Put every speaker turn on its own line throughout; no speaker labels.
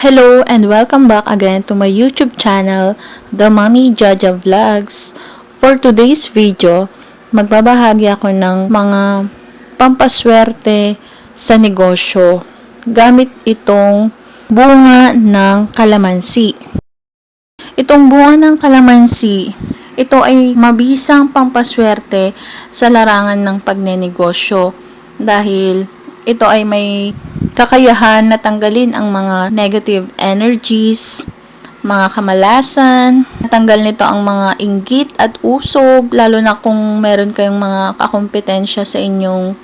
Hello and welcome back again to my YouTube channel, The Mommy Jaja Vlogs. For today's video, magbabahagi ako ng mga pampaswerte sa negosyo gamit itong bunga ng kalamansi. Itong bunga ng kalamansi, ito ay mabisang pampaswerte sa larangan ng pagnenegosyo dahil ito ay may kakayahan na tanggalin ang mga negative energies, mga kamalasan. Natanggal nito ang mga inggit at usog, lalo na kung meron kayong mga kakompetensya sa inyong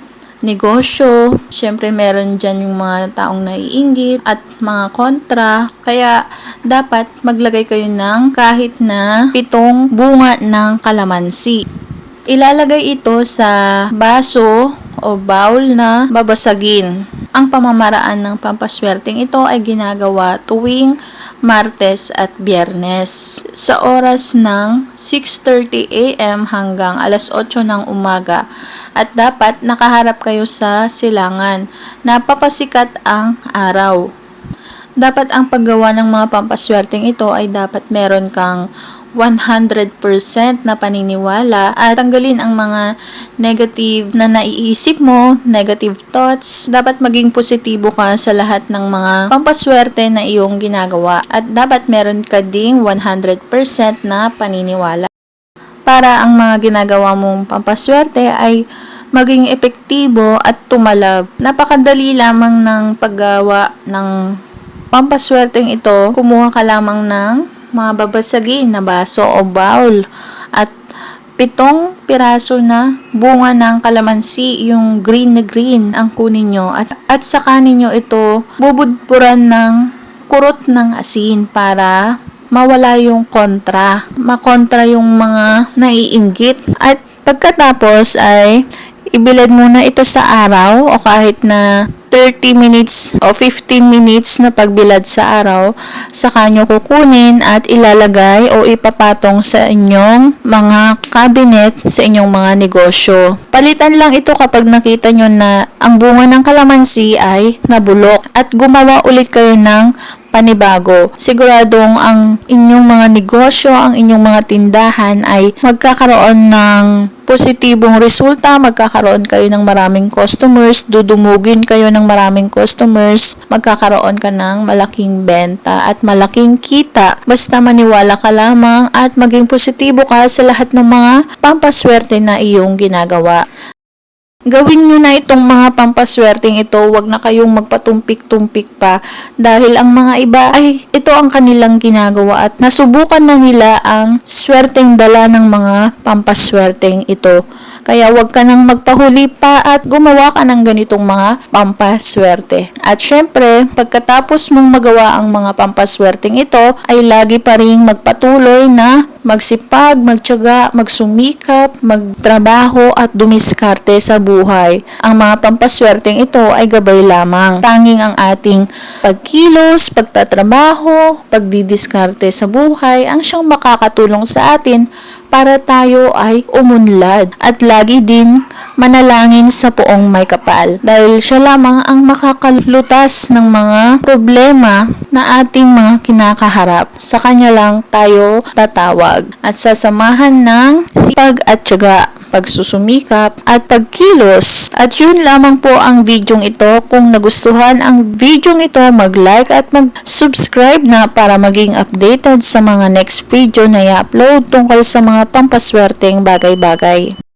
negosyo. Siyempre, meron dyan yung mga taong naiinggit at mga kontra. Kaya, dapat maglagay kayo ng kahit na 7 bunga ng kalamansi. Ilalagay ito sa baso o bowl na babasagin. Ang pamamaraan ng pampaswerteng ito ay ginagawa tuwing Martes at Biyernes sa oras ng 6:30 AM hanggang alas 8 ng umaga at dapat nakaharap kayo sa silangan na papasikat ang araw. Dapat ang paggawa ng mga pampaswerteng ito ay dapat meron kang 100% na paniniwala at tanggalin ang mga negative na naiisip mo, negative thoughts. Dapat maging positibo ka sa lahat ng mga pampaswerte na iyong ginagawa at dapat meron ka ding 100% na paniniwala para ang mga ginagawa mong pampaswerte ay maging epektibo at tumalab. Napakadali lamang ng paggawa ng pampaswerteng ito. Kumuha ka lamang ng mga babasagin na baso o bowl at 7 piraso na bunga ng kalamansi, yung green na green ang kunin nyo at saka ninyo ito bubudburan ng kurot ng asin para mawala yung kontra, makontra yung mga naiinggit. At pagkatapos ay ibilad muna ito sa araw o kahit na 30 minutes o 15 minutes na pagbilad sa araw, saka nyo kukunin at ilalagay o ipapatong sa inyong mga cabinet sa inyong mga negosyo. Palitan lang ito kapag nakita nyo na ang bunga ng kalamansi ay nabulok at gumawa ulit kayo ng panibago. Siguradong ang inyong mga negosyo, ang inyong mga tindahan ay magkakaroon ng positibong resulta, magkakaroon kayo ng maraming customers, dudumugin kayo ng maraming customers, magkakaroon ka ng malaking benta at malaking kita. Basta maniwala ka lamang at maging positibo ka sa lahat ng mga pampaswerte na iyong ginagawa. Gawin nyo na itong mga pampaswerteng ito, wag na kayong magpatumpik-tumpik pa dahil ang mga iba ay ito ang kanilang ginagawa at nasubukan na nila ang swerteng dala ng mga pampaswerteng ito. Kaya wag ka nang magpahuli pa at gumawa ka ng ganitong mga pampaswerte. At syempre, pagkatapos mong magawa ang mga pampaswerteng ito, ay lagi pa rin magpatuloy na magsipag, magtiyaga, magsumikap, magtrabaho at dumiskarte sa buhay. Ang mga pampaswerteng ito ay gabay lamang. Tanging ang ating pagkilos, pagtatrabaho, pagdidiskarte sa buhay ang siyang makakatulong sa atin para tayo ay umunlad at lagi din manalangin sa Poong May Kapal dahil siya lamang ang makakalutas ng mga problema na ating mga kinakaharap. Sa kanya lang tayo tatawag at sasamahan ng sipag at tiyaga, pagsusumikap at pagkilos. At yun lamang po ang videong ito. Kung nagustuhan ang videong ito, mag-like at mag-subscribe na para maging updated sa mga next video na i-upload tungkol sa mga pampaswerteng bagay-bagay.